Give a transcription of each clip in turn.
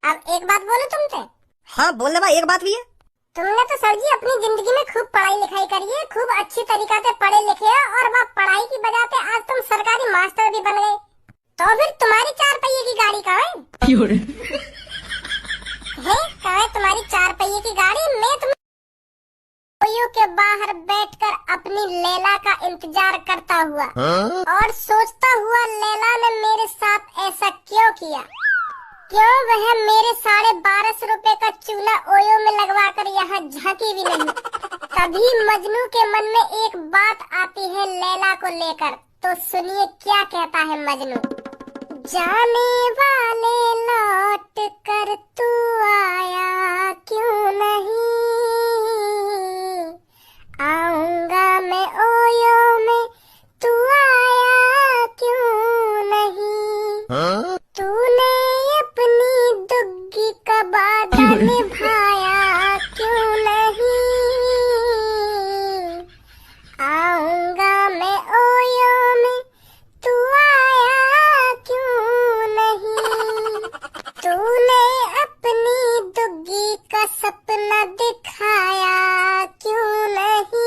अब एक बात बोलूं तुमसे। हाँ बोल दे भाई, एक बात भी है। तुमने तो सर जी अपनी जिंदगी में खूब पढ़ाई लिखाई करी है, खूब अच्छी तरीका से पढ़े लिखे है और वह पढ़ाई की वजह से आज तुम सरकारी मास्टर भी बन गए। तो फिर तुम्हारी 4 पहिए की गाड़ी कहाँ है? कहाँ है तुम्हारी 4 पहिए की गाड़ी? मैं तुम के बाहर बैठकर अपनी लैला का इंतजार करता हुआ और सोचता हुआ लैला ने मेरे साथ ऐसा क्यों किया, क्यों वह मेरे 1250 रुपए का चूल्हा ओयो में लगवा कर यहाँ झांकी भी नहीं। तभी मजनू के मन में एक बात आती है लैला को लेकर, तो सुनिए क्या कहता है मजनू। जाने वाले लौट कर तू आया क्यों नहीं, आऊंगा मैं ओयो में तू आया क्यों नहीं, तूने अपनी दुग्गी का वादा निभाया क्यों नहीं, आऊंगा मैं ओयो में तू आया क्यों नहीं, तूने अपनी दुग्गी का सपना दिखाया क्यों नहीं,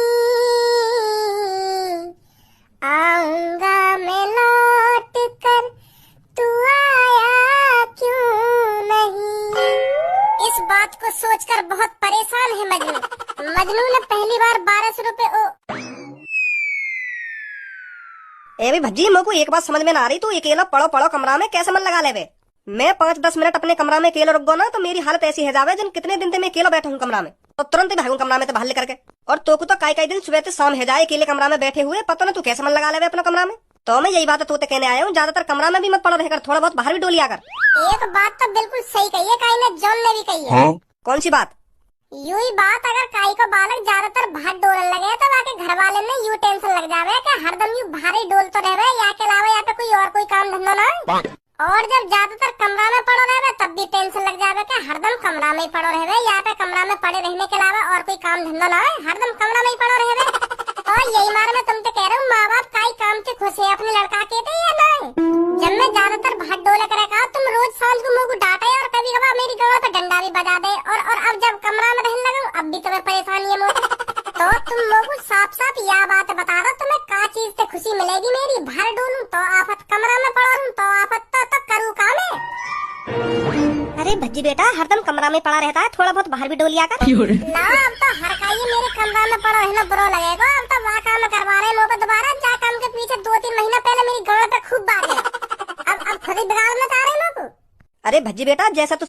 आऊंगा मैं लौट कर तू आया क्यों नहीं। इस बात को सोचकर बहुत परेशान है मजनू। मजनू ने पहली बार 1200 रुपए ए भी भज्जी, मेरे को एक बात समझ में ना आ रही, तू अकेला पड़ो पड़ो कमरा में कैसे मन लगा ले वे? मैं 5-10 मिनट अपने कमरा में अकेला रुक गो ना तो मेरी हालत ऐसी है जावे जिन कितने दिन से मैं अकेला बैठा हूँ कमरा में, तो तुरंत ही भागूं कमरा में तो बाहर लेकर के। और तो तो कई दिन सुबह से शाम है जाए अकेले कमरा में बैठे हुए, पता ना तू कैसे मन लगा ले अपना कमरा में। तो मैं यही बात तो कहने आया हूँ, ज्यादातर कमरा में भी मत पड़ा रहकर, थोड़ा बहुत बाहर भी डोलिया कर। एक बात तो बिल्कुल सही कही है काई ने, जॉन ने भी कही है। कौन सी बात? यूं ही बात, अगर काई को बालक ज्यादातर बाहर डोलने लगे तो आके घर वाले में यूं टेंशन लग जावे कि हरदम यूं बाहर ही डोल तो रहे, या के अलावा या पे कोई और कोई काम धंधा ना है। और जब ज्यादातर कमरा में पड़ो रहे तब भी टेंशन लग जावे कि हरदम कमरा में ही पड़ो रहे, या पे कमरा में पड़े रहने के अलावा और कोई काम धंधा ना है, हरदम कमरा में ही पड़ो रहे। और यही मार में तुम तो कह रहे हो माँ बाप काई काम से खुश है अपने लड़का के थे या नहीं। जब मैं ज्यादातर बाहर डोले करेगा तुम रोज शाम को मुँह को डांटे और कभी कभार मेरी गला पे डंडा भी बजा दे, और अब जब कमरा में रहने लगा अब भी तुम्हें परेशानी है मुझे। तो तुम लोगों को साफ साफ यह बात बता दो तुम्हें का चीज से खुशी मिलेगी मेरी, बाहर डोलूं तो आफत, कमरा में पड़ा रहूं तो आफत, तो करूँ काम है। अरे भज्जी बेटा हरदम कमरा में पड़ा रहता है, थोड़ा बहुत बाहर भी डोलिया कर ना। अब तो हर काई मेरे कमरा में पड़ा रहना बुरा लगेगा। अब तो वहाँ काम करवा रहे लोग दोबारा जा काम के पीछे 2-3 महीना पहले मेरी गला पे खूब बात है, अब खुद ही बिगाड़ में आ रहे लोग। अरे भज्जी बेटा जैसा तू